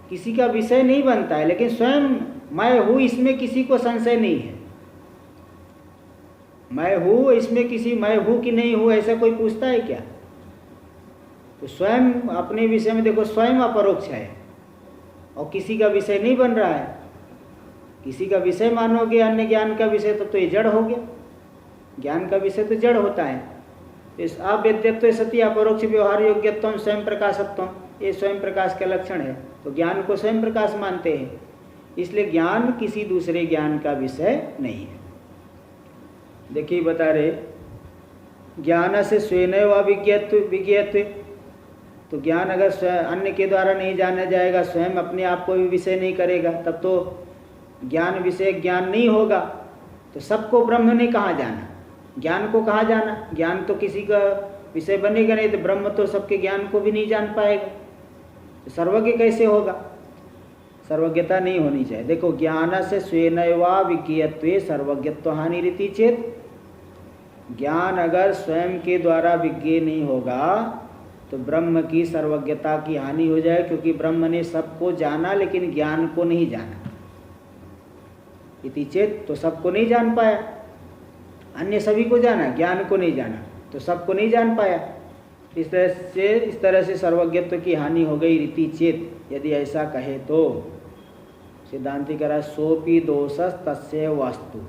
किसी का विषय नहीं बनता है, लेकिन स्वयं मैं हूँ इसमें किसी को संशय नहीं है। मैं हूँ इसमें किसी मैं हूँ कि नहीं हूँ ऐसा कोई पूछता है क्या? तो स्वयं अपने विषय में देखो, स्वयं अपरोक्ष है और किसी का विषय नहीं बन रहा है। किसी का विषय मानोगे अन्य ज्ञान का विषय तो ये जड़ हो गया। ज्ञान का विषय तो जड़ होता है। इस अवेद्यत्व सती अपरोक्ष व्यवहार योग्यत्व स्वयं प्रकाशत्व, ये स्वयं प्रकाश का लक्षण है। तो ज्ञान को स्वयं प्रकाश मानते हैं, इसलिए ज्ञान किसी दूसरे ज्ञान का विषय नहीं है। देखिए बता रहे, ज्ञान से स्वयं विज्ञत्व, तो ज्ञान अगर अन्य के द्वारा नहीं जाना जाएगा, स्वयं अपने आप को भी विषय नहीं करेगा, तब तो ज्ञान विषय ज्ञान नहीं होगा। तो सबको ब्रह्म ने कहाँ जाना, ज्ञान को कहाँ जाना? ज्ञान तो किसी का विषय बनेगा नहीं, तो ब्रह्म तो सबके ज्ञान को भी नहीं जान पाएगा। तो सर्वज्ञ कैसे होगा? सर्वज्ञता नहीं होनी चाहिए। देखो, ज्ञान से स्वेनैवा विज्ञत्वे सर्वज्ञत्व हानि रीति चेत, ज्ञान अगर स्वयं के द्वारा विज्ञ नहीं होगा तो ब्रह्म की सर्वज्ञता की हानि हो जाए, क्योंकि ब्रह्म ने सबको जाना लेकिन ज्ञान को नहीं जाना। इति चेत, तो सबको नहीं जान पाया। अन्य सभी को जाना, ज्ञान को नहीं जाना, तो सबको नहीं जान पाया। इस तरह से सर्वज्ञत्व की हानि हो गई। रीति चेत, यदि ऐसा कहे तो सिद्धांति कह रहा सोपी दोषस तस्य वास्तु,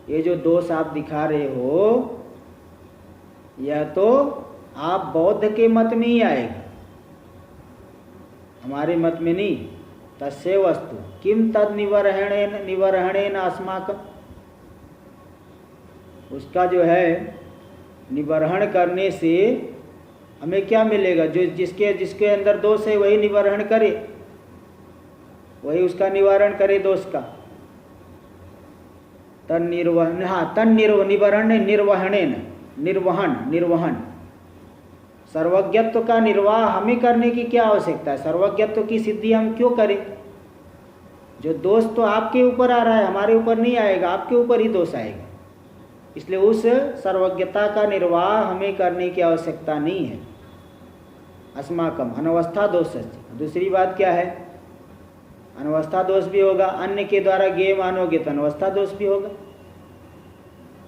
ये जो दोष आप दिखा रहे हो यह तो आप बौद्ध के मत में ही आएगा, हमारे मत में नहीं। तस्य वस्तु किम तद निवर्हणेन अस्माकं, उसका जो है निवर्हण करने से हमें क्या मिलेगा? जो जिसके अंदर दोष है वही निवर्हण करे, वही उसका निवारण करे दोष का। निर्वहन सर्वज्ञत्व का निर्वाह हमें करने की क्या आवश्यकता है? सर्वज्ञत्व की सिद्धि हम क्यों करें? जो दोष तो आपके ऊपर आ रहा है, हमारे ऊपर नहीं आएगा, आपके ऊपर ही दोष आएगा। इसलिए उस सर्वज्ञता का निर्वाह हमें करने की आवश्यकता नहीं है। अस्माकम अनवस्था दोष। दूसरी बात क्या है? अनवस्था दोष भी होगा। अन्य के द्वारा ज्ञेय मानोगे तो अनवस्था दोष भी होगा।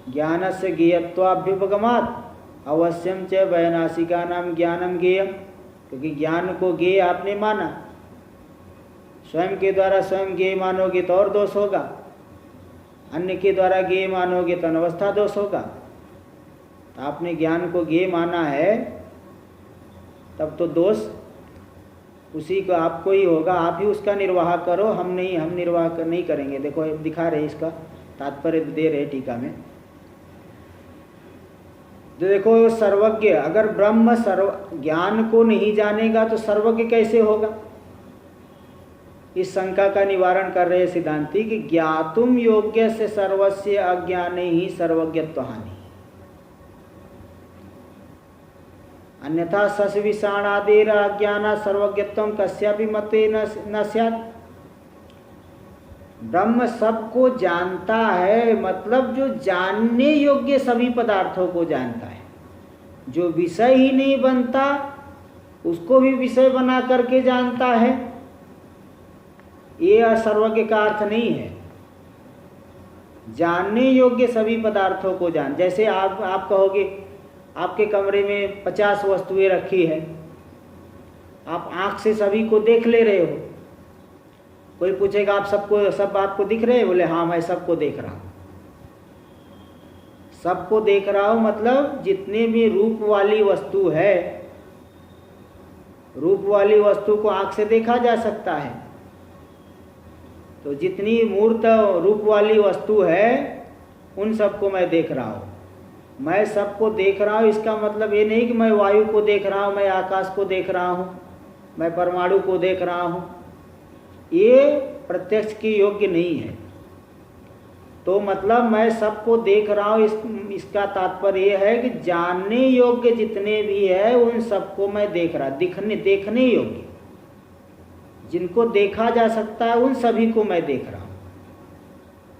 ज्ञान से ज्ञेयत्वाभ्युपगमात् अवश्यम च वैनाशिका नाम ज्ञानम ज्ञेयम, क्योंकि ज्ञान को ज्ञेय आपने माना, स्वयं के द्वारा स्वयं ज्ञेय मानोगे तो और दोष होगा, अन्य के द्वारा ज्ञेय मानोगे तो अनवस्था दोष होगा। तो आपने ज्ञान को ज्ञेय माना है, तब तो दोष उसी को आपको ही होगा, आप ही उसका निर्वाह करो, हम नहीं, हम निर्वाह नहीं करेंगे। देखो दिखा रहे, इसका तात्पर्य दे रहे टीका में। तो देखो, सर्वज्ञ अगर ब्रह्म ज्ञान को नहीं जानेगा तो सर्वज्ञ कैसे होगा? इस शंका का निवारण कर रहे सिद्धांती कि ज्ञातुम योग्य से सर्वस्य अज्ञाने ही सर्वज्ञत्व हानि, अन्यथा सस विषाणादेर अज्ञाना सर्वज्ञत्वं कस्यापि मते न स्यात्। ब्रह्म सबको जानता है, मतलब जो जानने योग्य सभी पदार्थों को जानता है। जो विषय ही नहीं बनता उसको भी विषय बना करके जानता है, ये सर्वज्ञ का अर्थ नहीं है। जानने योग्य सभी पदार्थों को जान, जैसे आप कहोगे आपके कमरे में 50 वस्तुएं रखी है, आप आंख से सभी को देख ले रहे हो। कोई पूछेगा आप सब आपको दिख रहे हैं? बोले हाँ, मैं सबको देख रहा हूँ। सबको देख रहा हूँ मतलब जितने भी रूप वाली वस्तु है, रूप वाली वस्तु को आंख से देखा जा सकता है। तो जितनी मूर्त रूप वाली वस्तु है उन सबको मैं देख रहा हूँ। मैं सबको देख रहा हूँ, इसका मतलब ये नहीं कि मैं वायु को देख रहा हूँ, मैं आकाश को देख रहा हूँ, मैं परमाणु को देख रहा हूँ। ये प्रत्यक्ष के योग्य नहीं है। तो मतलब मैं सबको देख रहा हूँ, इसका तात्पर्य ये है कि जानने योग्य जितने भी है उन सबको मैं देख रहा, देखने योग्य। जिनको देखा जा सकता है उन सभी को मैं देख रहा हूँ।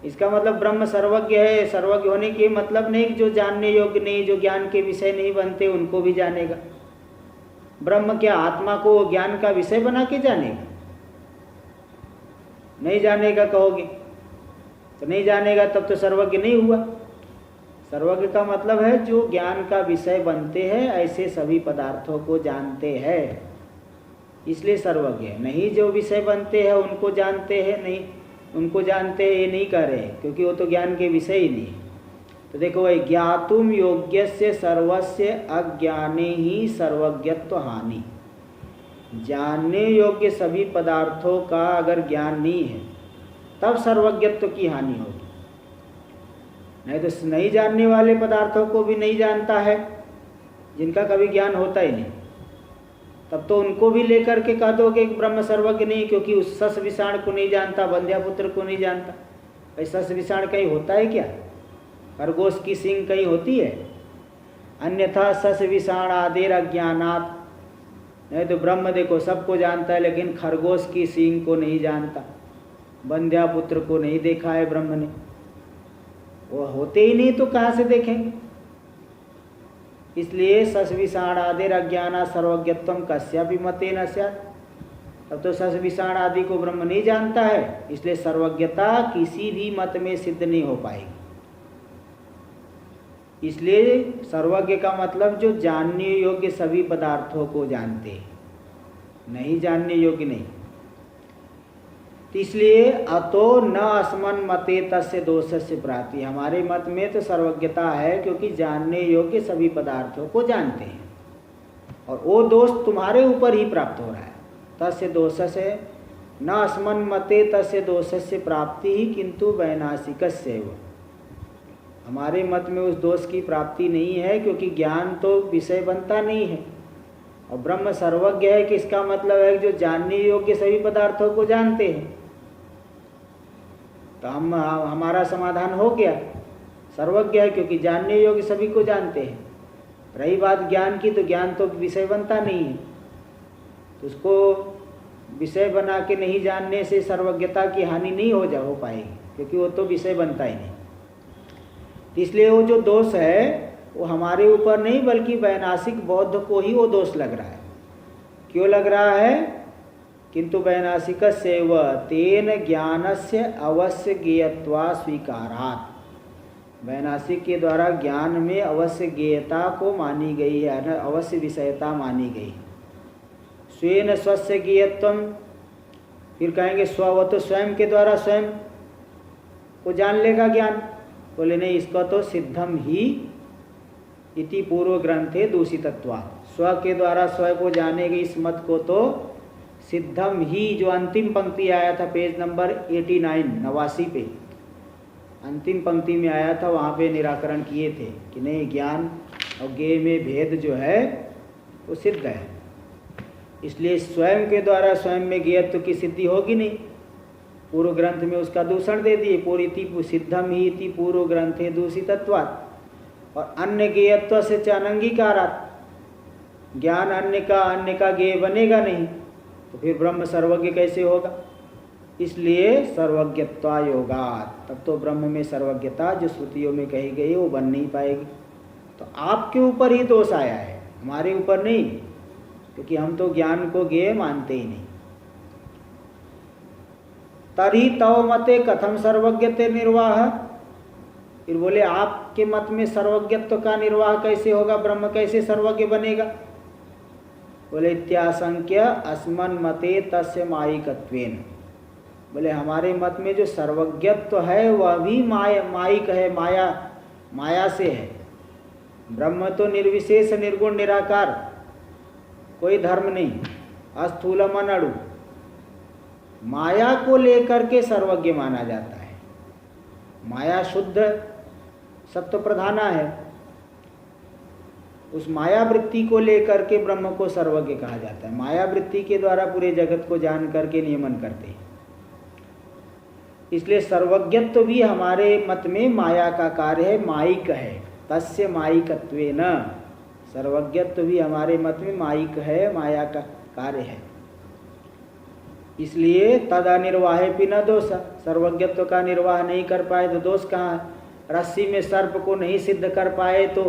इसका मतलब ब्रह्म सर्वज्ञ है। सर्वज्ञ होने के मतलब नहीं कि जो जानने योग्य नहीं, जो ज्ञान के विषय नहीं बनते उनको भी जानेगा। ब्रह्म क्या आत्मा को ज्ञान का विषय बना के जानेगा? नहीं जानेगा कहोगे तो नहीं जानेगा, तब तो सर्वज्ञ नहीं हुआ। सर्वज्ञ का मतलब है जो ज्ञान का विषय बनते हैं, ऐसे सभी पदार्थों को जानते हैं, इसलिए सर्वज्ञ है। नहीं जो विषय बनते हैं उनको जानते हैं, नहीं उनको जानते हैं ये नहीं कह रहे हैं, क्योंकि वो तो ज्ञान के विषय ही नहीं। तो देखो भाई, ज्ञातुम योग्यस्य सर्वस्य अज्ञाने ही सर्वज्ञत्व हानि। जानने योग्य सभी पदार्थों का अगर ज्ञान नहीं है तब सर्वज्ञत्व की हानि होगी। नहीं तो नहीं जानने वाले पदार्थों को भी नहीं जानता है, जिनका कभी ज्ञान होता ही नहीं, तब तो उनको भी लेकर के कह दोगे कि ब्रह्म सर्वज्ञ नहीं, क्योंकि उस सस विषाण को नहीं जानता, बंध्यापुत्र को नहीं जानता। भाई सस विषाण कहीं होता है क्या? खरगोश की सींग कहीं होती है? अन्यथा सस विषाण आदेर अज्ञानात। नहीं तो ब्रह्म देखो सबको जानता है, लेकिन खरगोश की सींग को नहीं जानता, बंध्यापुत्र को नहीं देखा है ब्रह्म ने। वो होते ही नहीं तो कहाँ से देखेंगे? इसलिए सस विषाण आदिर अज्ञाना सर्वज्ञत्वम कस्यापि मते न स्यात्। तब तो सस विषाण आदि को ब्रह्म नहीं जानता है, इसलिए सर्वज्ञता किसी भी मत में सिद्ध नहीं हो पाएगी। इसलिए सर्वज्ञ का मतलब जो जानने योग्य सभी पदार्थों को जानते हैं, नहीं जानने योग्य नहीं। इसलिए अतो न अस्मन् मते तस्य दोषस्य प्राप्ति। हमारे मत में तो सर्वज्ञता है, क्योंकि जानने योग्य सभी पदार्थों को जानते हैं, और वो दोष तुम्हारे ऊपर ही प्राप्त हो रहा है। तस्य दोषस्य न अस्मन् मते तस्य दोषस्य प्राप्ति ही किंतु वैनाशिकस्यैव। हमारे मत में उस दोष की प्राप्ति नहीं है, क्योंकि ज्ञान तो विषय बनता नहीं है, और ब्रह्म सर्वज्ञ है कि इसका मतलब है कि जो जानने योग्य सभी पदार्थों को जानते हैं। तो हमारा समाधान हो गया, सर्वज्ञ है क्योंकि जानने योग्य सभी को जानते हैं। रही बात ज्ञान की, तो ज्ञान तो विषय बनता नहीं है, तो उसको विषय बना के नहीं जानने से सर्वज्ञता की हानि नहीं हो पाएगी, क्योंकि वो तो विषय बनता ही नहीं। इसलिए वो जो दोष है वो हमारे ऊपर नहीं, बल्कि वैनाशिक बौद्ध को ही वो दोष लग रहा है। क्यों लग रहा है? किंतु वैनाशिकस्यैव तेन ज्ञानस्य अवश्य ज्ञेयत्वा स्वीकारात्। वैनाशिक के द्वारा ज्ञान में अवश्य ज्ञेयता को मानी गई है, अवश्य विषयता मानी गई। स्वेन स्वस्य ज्ञेयत्वम, फिर कहेंगे स्व, वो तो स्वयं के द्वारा स्वयं को जान लेगा ज्ञान। बोले नहीं, इसका तो सिद्धम ही इति पूर्व ग्रंथे दूषितत्वात्। स्व के द्वारा स्व को जानेगी, इस मत को तो सिद्धम ही, जो अंतिम पंक्ति आया था पेज नंबर 89 पे, अंतिम पंक्ति में आया था, वहाँ पे निराकरण किए थे कि नहीं, ज्ञान और ज्ञेय में भेद जो है वो सिद्ध है। इसलिए स्वयं के द्वारा स्वयं में ज्ञेयत्व की सिद्धि होगी नहीं। पूर्व ग्रंथ में उसका दूषण दे दिए, पूरी सिद्धम ही इति पूर्व ग्रंथे दूषितत्वात्। और अन्य ज्ञेयत्व से च अनंगीकारात्, ज्ञान अन्य का ज्ञेय बनेगा नहीं, तो फिर ब्रह्म सर्वज्ञ कैसे होगा? इसलिए सर्वज्ञत्वा योगात्, तब तो ब्रह्म में सर्वज्ञता जो श्रुतियों में कही गई वो बन नहीं पाएगी। तो आपके ऊपर ही दोष आया है, हमारे ऊपर नहीं, क्योंकि हम तो ज्ञान को ज्ञेय मानते ही नहीं। तरी तव मते कथम सर्वज्ञते निर्वाह। फिर बोले आपके मत में सर्वज्ञत्व का निर्वाह कैसे होगा, ब्रह्म कैसे सर्वज्ञ बनेगा? बोले इत्याशंक्य अस्मन् मते तस्य मायिकत्वेन। बोले हमारे मत में जो सर्वज्ञत्व है वह भी मायिक है, माया से है। ब्रह्म तो निर्विशेष निर्गुण निराकार, कोई धर्म नहीं, अस्थूलम अणु, माया को लेकर के सर्वज्ञ माना जाता है। माया शुद्ध सत्व प्रधाना है, उस माया वृत्ति को लेकर के ब्रह्म को सर्वज्ञ कहा जाता है। माया वृत्ति के द्वारा पूरे जगत को जान करके नियमन करते हैं। इसलिए सर्वज्ञत्व भी हमारे मत में माया का कार्य है, मायिक है। तस्य मायिकत्वेन, सर्वज्ञत्व भी हमारे मत में मायिक है, माया का कार्य है। इसलिए तद अनिर्वाहे भी न दोष, सर्वज्ञत्व का निर्वाह नहीं कर पाए तो दोष कहाँ है? रस्सी में सर्प को नहीं सिद्ध कर पाए तो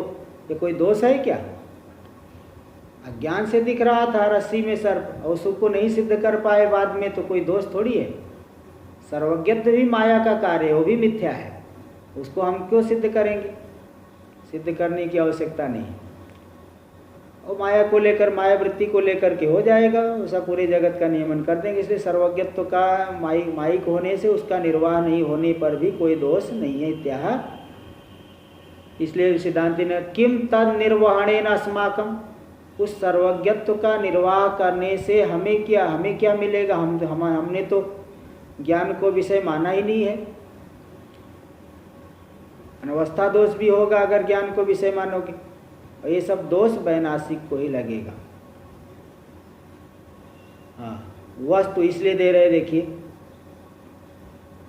ये कोई दोष है क्या? अज्ञान से दिख रहा था रस्सी में सर्प और उसको नहीं सिद्ध कर पाए बाद में, तो कोई दोष थोड़ी है। सर्वज्ञत्व भी माया का कार्य है, वो भी मिथ्या है, उसको हम क्यों सिद्ध करेंगे? सिद्ध करने की आवश्यकता नहीं। और माया को लेकर, माया वृत्ति को लेकर के हो जाएगा, उसका पूरे जगत का नियमन कर देंगे। इसलिए सर्वज्ञत्व का माइक होने से उसका निर्वाह नहीं होने पर भी कोई दोष नहीं है इत्याह। इसलिए सिद्धांति ने किम तद निर्वहणेन अस्माकम, उस सर्वज्ञत्व का निर्वाह करने से हमें क्या मिलेगा? हमने तो ज्ञान को विषय माना ही नहीं है। अनवस्था दोष भी होगा अगर ज्ञान को विषय मानोगे, और ये सब दोष वैनाशिक को ही लगेगा। हाँ, वस्तु इसलिए दे रहे, देखिए,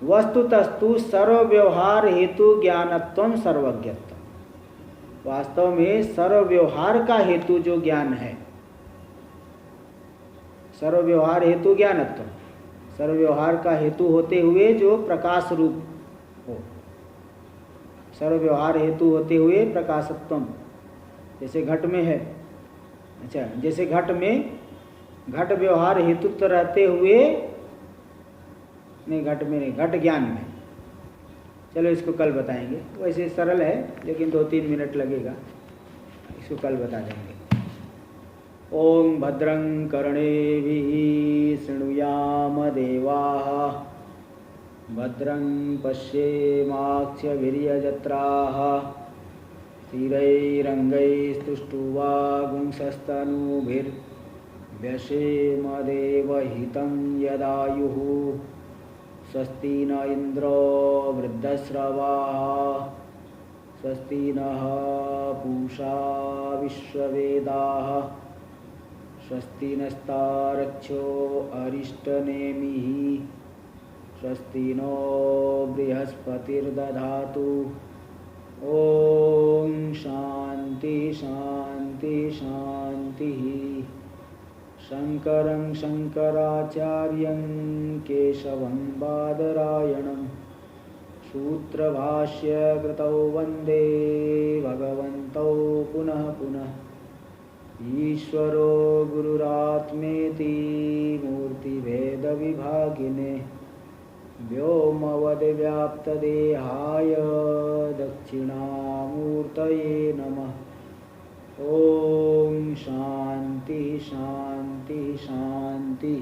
वस्तु तस्तु सर्व व्यवहार हेतु ज्ञानत्वम सर्वज्ञत्व। वास्तव में सर्व व्यवहार का हेतु जो ज्ञान है, सर्व व्यवहार हेतु ज्ञानत्व, सर्व व्यवहार का हेतु होते हुए जो प्रकाश रूप हो, सर्व व्यवहार हेतु होते हुए प्रकाशत्वम, जैसे घट में है। अच्छा, जैसे घट में घट व्यवहार हेतुत्व रहते हुए, नहीं घट में नहीं, घट ज्ञान में। चलो इसको कल बताएंगे, वैसे सरल है लेकिन 2-3 मिनट लगेगा, इसको कल बता देंगे। ओम भद्रं कर्णेभिः शृणुयाम देवाः, भद्रं पश्येमाक्षभिर्यजत्राः, स्थिरैरङ्गैस्तुष्टुवागुंसस्तनूभिर्व्यसेम देवहितं यदायुः। स्वस्ति न इंद्रो वृद्धश्रवाः, स्वस्ति नः पूषा विश्ववेदाः, स्वस्ति नस्तारक्षो अरिष्टनेमिः, स्वस्ति नो बृहस्पतिर्दधातु। ओम शांति शांति शांतिः। शंकरं शंकराचार्यं केशवं बादरायणं सूत्रभाष्य कृतौ वंदे भगवन्तौ पुनः पुनः। ईश्वरो गुरुरात्मेति मूर्तिभेदविभागिने व्योमवद्व्याप्तदेहाय दक्षिणामूर्तये नमः। ओम शांति शांति शांति।